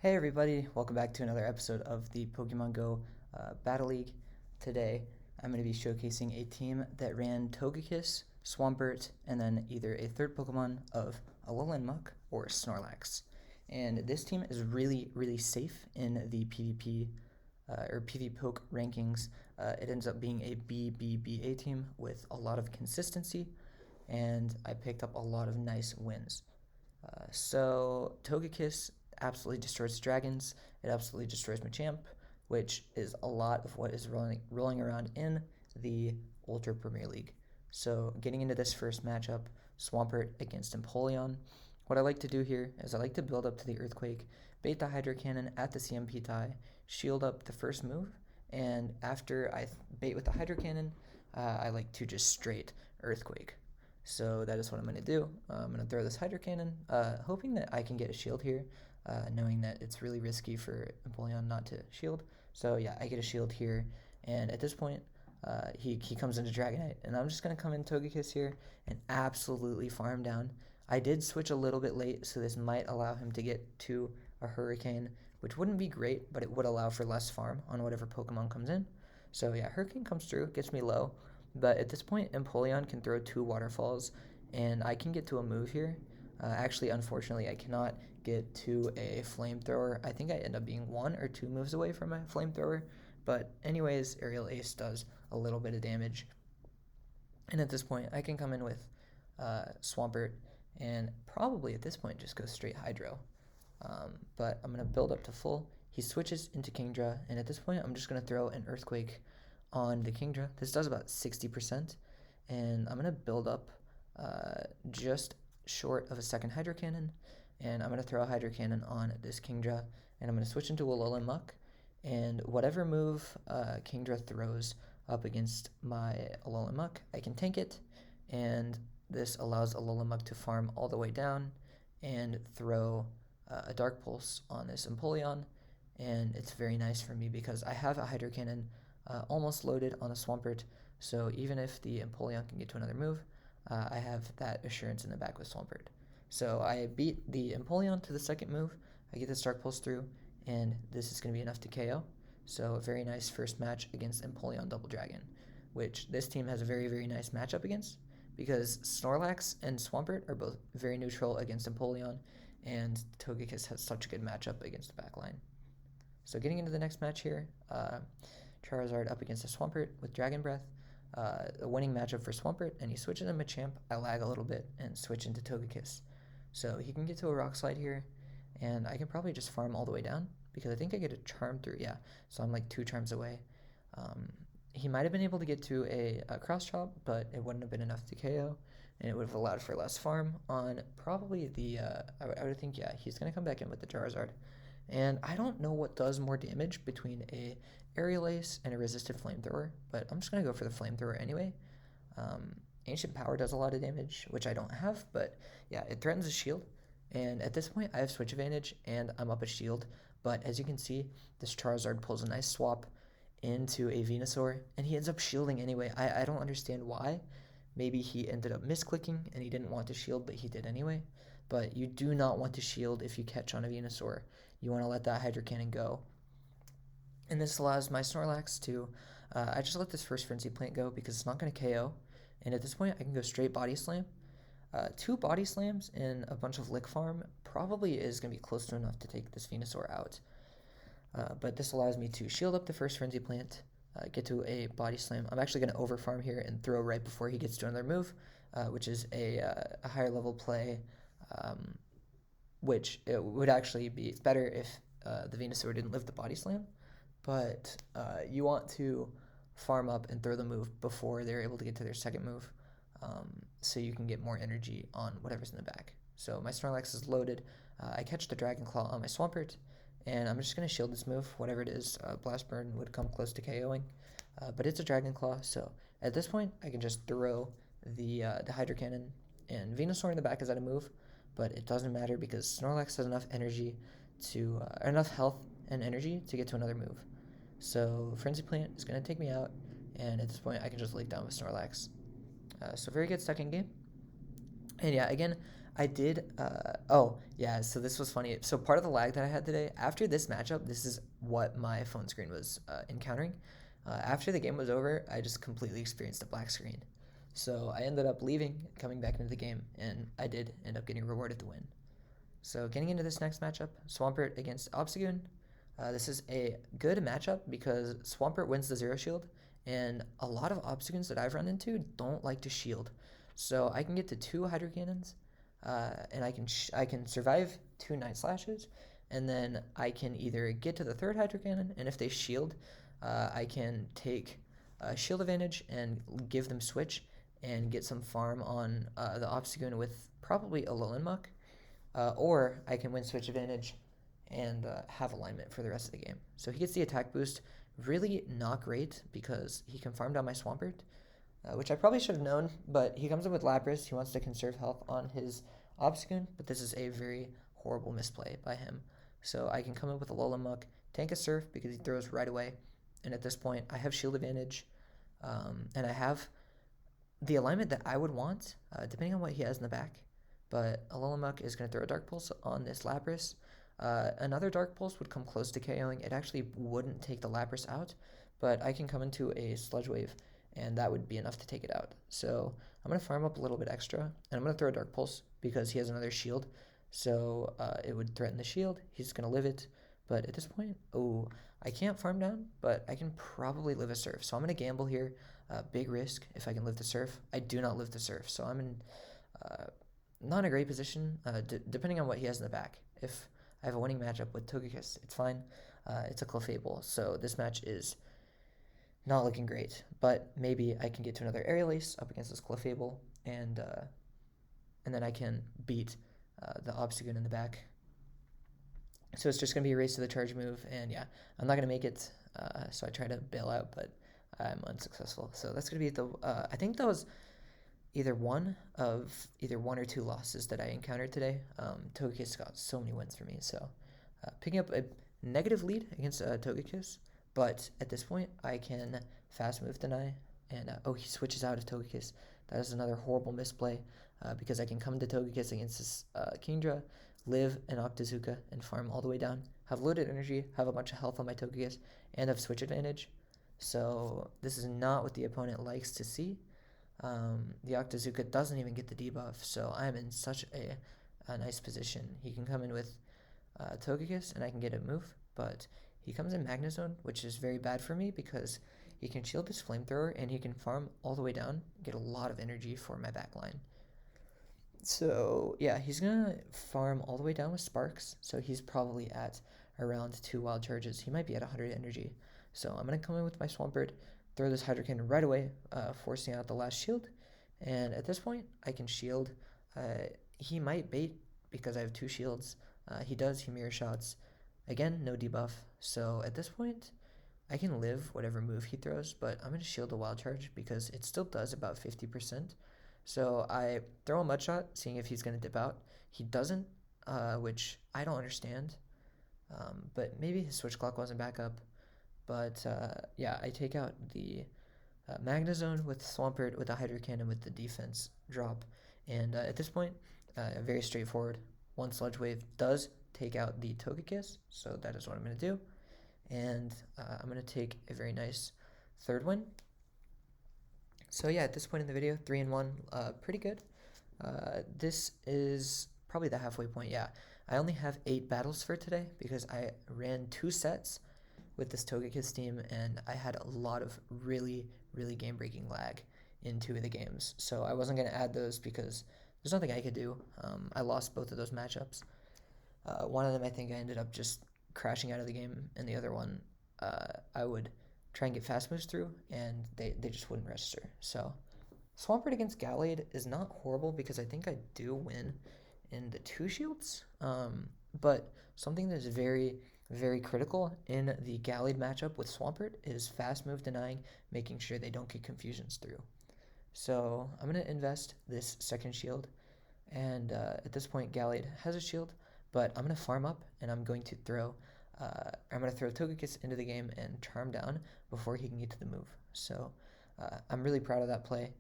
Hey everybody, welcome back to another episode of the Pokemon Go Battle League. Today I'm going to be showcasing a team that ran Togekiss, Swampert, and then either a third Pokemon of Alolan Muck or Snorlax. And this team is really safe in the PvP or PvPoke rankings. It ends up being a BBBA team with a lot of consistency, and I picked up a lot of nice wins. So Togekiss absolutely destroys dragons. It absolutely destroys Machamp, which is a lot of what is rolling around in the Ultra Premier League. So getting into this first matchup, Swampert against Napoleon. What I like to do here is I like to build up to the Earthquake, bait the Hydro Cannon at the CMP tie, shield up the first move, and after I bait with the Hydro Cannon, I like to just straight Earthquake. So that is what I'm going to do. I'm going to throw this Hydro Cannon, hoping that I can get a shield here, knowing that it's really risky for Napoleon not to shield. So yeah, I get a shield here, and at this point, he comes into Dragonite, and I'm just going to come in Togekiss here and absolutely farm down. I did switch a little bit late, so this might allow him to get to a Hurricane, which wouldn't be great, but it would allow for less farm on whatever Pokemon comes in. So yeah, Hurricane comes through, gets me low. But at this point, Empoleon can throw two waterfalls, and I can get to a move here. Actually, unfortunately, I cannot get to a flamethrower. I think I end up being one or two moves away from a flamethrower. But anyways, Aerial Ace does a little bit of damage. And at this point, I can come in with Swampert and probably at this point just go straight Hydro. But I'm going to build up to full. He switches into Kingdra, and at this point, I'm just going to throw an Earthquake on the Kingdra. This does about 60%, and I'm going to build up just short of a second Hydro Cannon, and I'm going to throw a Hydro Cannon on this Kingdra, and I'm going to switch into Alolan Muck, and whatever move Kingdra throws up against my Alolan Muck, I can tank it, and this allows Alolan Muck to farm all the way down and throw a Dark Pulse on this Empoleon, and it's very nice for me because I have a Hydro Cannon almost loaded on a Swampert, so even if the Empoleon can get to another move, I have that assurance in the back with Swampert. So I beat the Empoleon to the second move, I get this Dark Pulse through, and this is going to be enough to KO. So a very nice first match against Empoleon Double Dragon, which this team has a very nice matchup against, because Snorlax and Swampert are both very neutral against Empoleon, and Togekiss has such a good matchup against the backline. So getting into the next match here, Charizard up against a Swampert with Dragon Breath. A winning matchup for Swampert, and he switches into Machamp. I lag a little bit and switch into Togekiss. So he can get to a Rock Slide here, and I can probably just farm all the way down, because I think I get a Charm through, yeah, so I'm like 2 charms away. He might have been able to get to a Cross Chop, but it wouldn't have been enough to KO, and it would have allowed for less farm on probably the, I would think, yeah, he's going to come back in with the Charizard. And I don't know what does more damage between a Aerial Ace and a Resisted Flamethrower, but I'm just going to go for the Flamethrower anyway. Ancient Power does a lot of damage, which I don't have, but yeah, it threatens a shield. And at this point, I have Switch Advantage, and I'm up a shield. But as you can see, this Charizard pulls a nice swap into a Venusaur, and he ends up shielding anyway. I don't understand why. Maybe he ended up misclicking, and he didn't want to shield, but he did anyway. But you do not want to shield if you catch on a Venusaur. You want to let that Hydro Cannon go. And this allows my Snorlax to, I just let this first Frenzy Plant go because it's not going to KO. And at this point, I can go straight Body Slam. 2 Body Slams and a bunch of Lick Farm probably is going to be close to enough to take this Venusaur out. But this allows me to shield up the first Frenzy Plant, get to a Body Slam. I'm actually going to overfarm here and throw right before he gets to another move, which is a higher level play, which it would actually be better if the Venusaur didn't live the Body Slam. But you want to farm up and throw the move before they're able to get to their second move, so you can get more energy on whatever's in the back. So my Snorlax is loaded. I catch the Dragon Claw on my Swampert, and I'm just going to shield this move, whatever it is. Blast Burn would come close to KOing, but it's a Dragon Claw, so at this point, I can just throw the Hydro Cannon, and Venusaur in the back is out of move, but it doesn't matter because Snorlax has enough energy to, enough health and energy to get to another move. So Frenzy Plant is going to take me out, and at this point, I can just lay down with Snorlax. So very good second game. And yeah, again, I did. Oh, yeah. So this was funny. So part of the lag that I had today, after this matchup, this is what my phone screen was encountering. After the game was over, I just completely experienced a black screen. So I ended up leaving, coming back into the game, and I did end up getting rewarded the win. So getting into this next matchup, Swampert against Obstacun. This is a good matchup because Swampert wins the zero shield, and a lot of Obstacuns that I've run into don't like to shield. So I can get to two Hydro Cannons, and I can survive two Night Slashes, and then I can either get to the third Hydro Cannon, and if they shield, I can take shield advantage and give them switch and get some farm on the Obstacun with probably a Alolan Muck, or I can win switch advantage and have alignment for the rest of the game. So he gets the attack boost. Really not great because he can farm down my Swampert, which I probably should have known, but he comes in with Lapras. He wants to conserve health on his Obstacun, but this is a very horrible misplay by him. So I can come in with a Alolan Muck, tank a Surf because he throws right away, and at this point I have shield advantage, and I have the alignment that I would want, depending on what he has in the back. But Alolan Muck is going to throw a Dark Pulse on this Lapras. Another Dark Pulse would come close to KOing. It actually wouldn't take the Lapras out, but I can come into a Sludge Wave, and that would be enough to take it out. So I'm going to farm up a little bit extra, and I'm going to throw a Dark Pulse because he has another shield. So it would threaten the shield. He's going to live it. But at this point, oh, I can't farm down, but I can probably live a Surf. So I'm going to gamble here. Big risk if I can live the Surf. I do not live the Surf, so I'm in not a great position, depending on what he has in the back. If I have a winning matchup with Togekiss, it's fine. It's a Clefable, so this match is not looking great. But maybe I can get to another Aerial Ace up against this Clefable, and then I can beat the Obstacun in the back. So it's just going to be a race to the charge move, and yeah, I'm not going to make it, so I try to bail out, but I'm unsuccessful. So that's going to be the, I think that was either one or two losses that I encountered today. Togekiss got so many wins for me, so picking up a negative lead against Togekiss, but at this point I can fast move deny, and oh, he switches out of Togekiss. That is another horrible misplay because I can come to Togekiss against this Kingdra, live an Octazooka, and farm all the way down, have loaded energy, have a bunch of health on my Togekiss, and have switch advantage. So this is not what the opponent likes to see. The Octazooka doesn't even get the debuff, so I'm in such a nice position. He can come in with Togekiss, and I can get a move, but he comes in Magnezone, which is very bad for me because he can shield his Flamethrower, and he can farm all the way down, get a lot of energy for my backline. So yeah, he's gonna farm all the way down with Sparks, so he's probably at around 2 wild charges. He might be at 100 energy. So I'm gonna come in with my Swampert, throw this Hydro Cannon right away, forcing out the last shield, and at this point I can shield. He might bait because I have two shields. He does, he mirror shots. Again, no debuff, so at this point I can live whatever move he throws, but I'm going to shield the wild charge because it still does about 50%. So I throw a mud shot, seeing if he's going to dip out. He doesn't, which I don't understand, but maybe his switch clock wasn't back up. But yeah, I take out the Magnezone with Swampert with the Hydro Cannon with the defense drop. And at this point, very straightforward. One Sludge Wave does take out the Togekiss, so that is what I'm going to do. And I'm going to take a very nice third win. So yeah, at this point in the video, 3-1, pretty good. This is probably the halfway point, yeah. I only have 8 battles for today because I ran 2 sets with this Togekiss team, and I had a lot of really, really game-breaking lag in 2 of the games. So I wasn't going to add those because there's nothing I could do. I lost both of those matchups. One of them, I think I ended up just crashing out of the game, and the other one, I would try and get fast moves through, and they just wouldn't register. So Swampert against Gallade is not horrible because I think I do win in the 2 shields, but something that is very, very critical in the Gallade matchup with Swampert is fast move denying, making sure they don't get confusions through. So I'm going to invest this second shield, and at this point Gallade has a shield, but I'm going to farm up, and I'm going to throw Togekiss into the game and Charm down before he can get to the move. So I'm really proud of that play.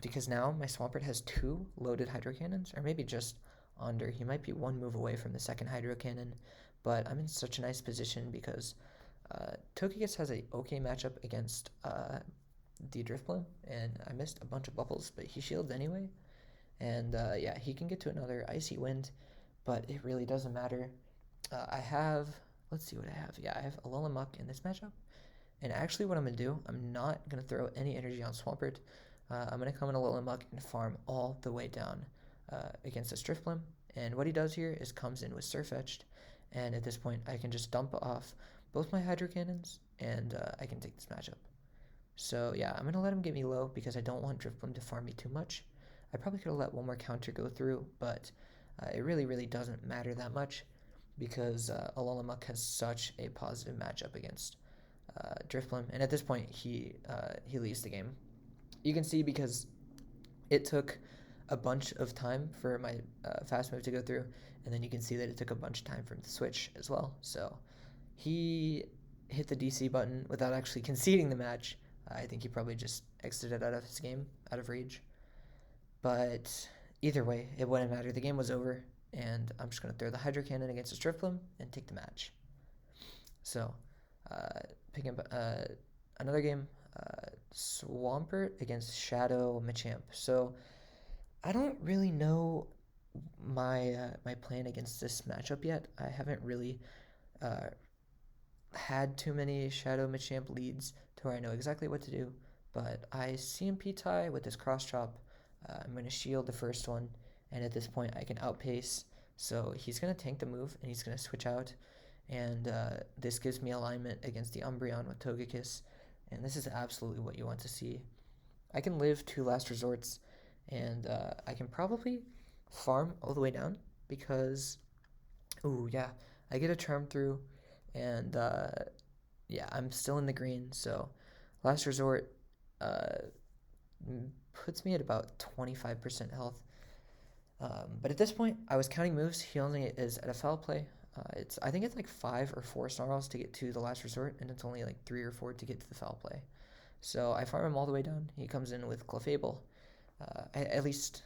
because now my Swampert has 2 loaded Hydro Cannons, or maybe just under. He might be 1 move away from the second Hydro Cannon, but I'm in such a nice position because Togekiss has a okay matchup against the Drifblim, and I missed a bunch of bubbles, but he shields anyway. And yeah, he can get to another Icy Wind, but it really doesn't matter. I have, let's see what I have. Yeah, I have Alolan in this matchup. And actually what I'm going to do, I'm not going to throw any energy on Swampert. I'm going to come in Alolan and farm all the way down against this Drifblim. And what he does here is comes in with Surfetched. And at this point, I can just dump off both my Hydro Cannons, and I can take this matchup. So yeah, I'm going to let him get me low because I don't want Drifblim to farm me too much. I probably could have let one more counter go through, but it really doesn't matter that much because Alolan has such a positive matchup against Drifblim, and at this point he leaves the game. You can see because it took a bunch of time for my fast move to go through, and then you can see that it took a bunch of time for him to switch as well. So he hit the DC button without actually conceding the match. I think he probably just exited out of his game, out of rage. But either way, it wouldn't matter. The game was over, and I'm just going to throw the Hydro Cannon against the Drifblim and take the match. So, picking up another game, Swampert against Shadow Machamp. So, I don't really know my plan against this matchup yet. I haven't really had too many Shadow Machamp leads to where I know exactly what to do. But I CMP tie with this cross chop. I'm going to shield the first one, and at this point I can outpace. So he's going to tank the move, and he's going to switch out. And this gives me alignment against the Umbreon with Togekiss, and this is absolutely what you want to see. I can live 2 last resorts, and I can probably farm all the way down because, ooh, yeah, I get a charm through, and yeah, I'm still in the green, so last resort puts me at about 25% health. But at this point, I was counting moves. He only is at a foul play. I think it's like 5 or 4 snarls to get to the last resort, and it's only like 3 or 4 to get to the foul play. So I farm him all the way down. He comes in with Clefable. At least,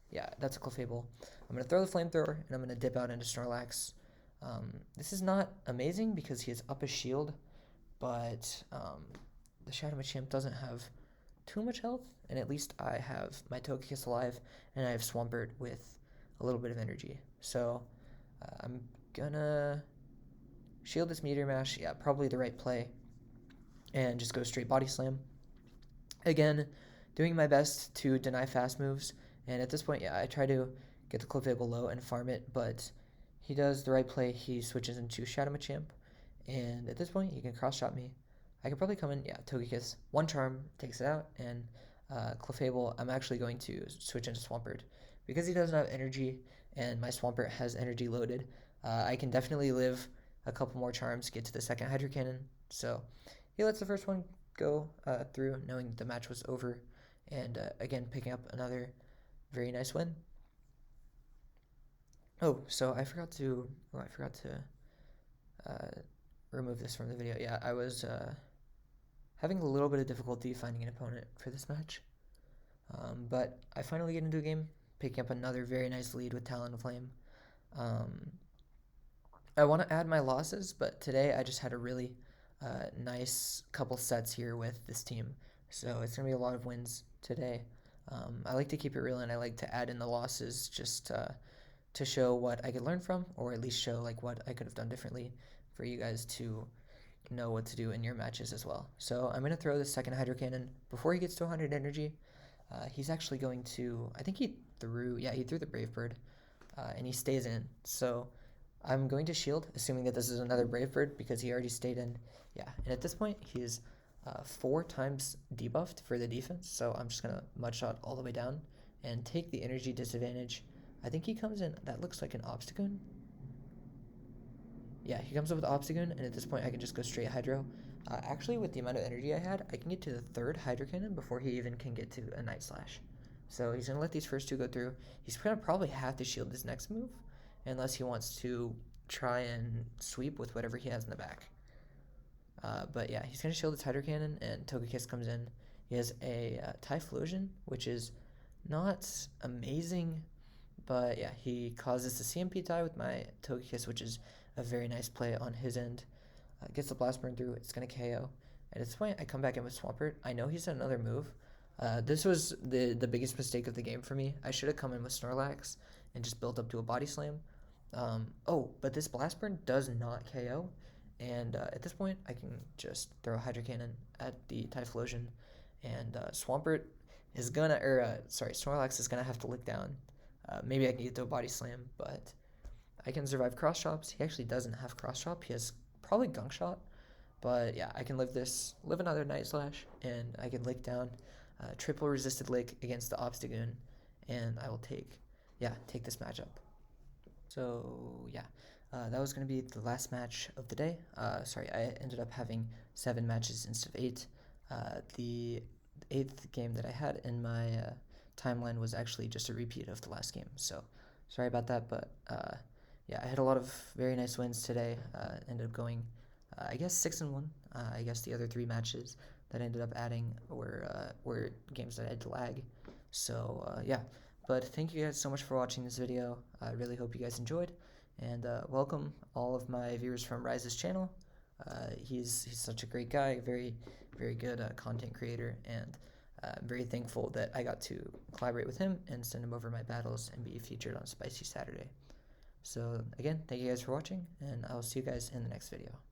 yeah, that's a Clefable. I'm going to throw the Flamethrower, and I'm going to dip out into Snorlax. This is not amazing because he has up his shield, but the Shadow Machamp doesn't have too much health, and at least I have my Togekiss alive, and I have Swampert with a little bit of energy. So I'm gonna shield this Meteor Mash, yeah, probably the right play, and just go straight Body Slam. Again, doing my best to deny fast moves, and at this point, yeah, I try to get the Clefable low and farm it, but he does the right play. He switches into Shadow Machamp, and at this point, he can cross-shot me. I could probably come in, yeah, Togekiss. 1 charm takes it out, and Clefable, I'm actually going to switch into Swampert. Because he doesn't have energy, and my Swampert has energy loaded, I can definitely live a couple more charms, get to the second Hydro Cannon. So he lets the first one go through, knowing that the match was over, and again, picking up another very nice win. Oh, so I forgot to remove this from the video. Yeah, I was having a little bit of difficulty finding an opponent for this match. But I finally get into a game, picking up another very nice lead with Talonflame. I want to add my losses, but today I just had a really nice couple sets here with this team. So it's going to be a lot of wins today. I like to keep it real, and I like to add in the losses just to show what I could learn from, or at least show like what I could have done differently for you guys to know what to do in your matches as well. So I'm going to throw the second Hydro Cannon before he gets to 100 energy. He's actually going to, I think he threw the Brave Bird, and he stays in. So I'm going to shield, assuming that this is another Brave Bird because he already stayed in. Yeah, and at this point, he is 4 times debuffed for the defense, so I'm just going to Mudshot all the way down and take the energy disadvantage. I think he comes in, that looks like an Obstacun. Yeah, he comes up with Obstacun, and at this point I can just go straight Hydro. Actually, with the amount of energy I had, I can get to the 3rd Hydro Cannon before he even can get to a Night Slash. So he's going to let these first 2 go through. He's going to probably have to shield his next move, unless he wants to try and sweep with whatever he has in the back. But yeah, he's going to shield his Hydro Cannon, and Togekiss comes in, He has a Typhlosion, which is not amazing, but yeah, he causes the CMP tie with my Togekiss, which is a very nice play on his end. Gets the Blast Burn through, it's going to KO. At this point, I come back in with Swampert. I know he's had another move. This was the biggest mistake of the game for me. I should have come in with Snorlax and just built up to a Body Slam. But this Blast Burn does not KO. And at this point, I can just throw a Hydro Cannon at the Typhlosion. And Swampert is gonna, Snorlax is gonna have to lick down. Maybe I can get to a Body Slam, but I can survive Cross Chops. He actually doesn't have Cross Chop. He has probably Gunk Shot. But yeah, I can live another Night Slash, and I can lick down triple resisted lick against the Obstacun, and I will take this matchup. So yeah, that was going to be the last match of the day. I ended up having 7 matches instead of 8. The 8th game that I had in my timeline was actually just a repeat of the last game, so sorry about that, but yeah, I had a lot of very nice wins today. Ended up going, I guess, 6-1. I guess the other 3 matches that I ended up adding were games that I had to lag. So yeah, but thank you guys so much for watching this video. I really hope you guys enjoyed, and welcome all of my viewers from Reis' channel. He's such a great guy, very good content creator, and I'm very thankful that I got to collaborate with him and send him over my battles and be featured on Spicy Saturday. So again, thank you guys for watching, and I will see you guys in the next video.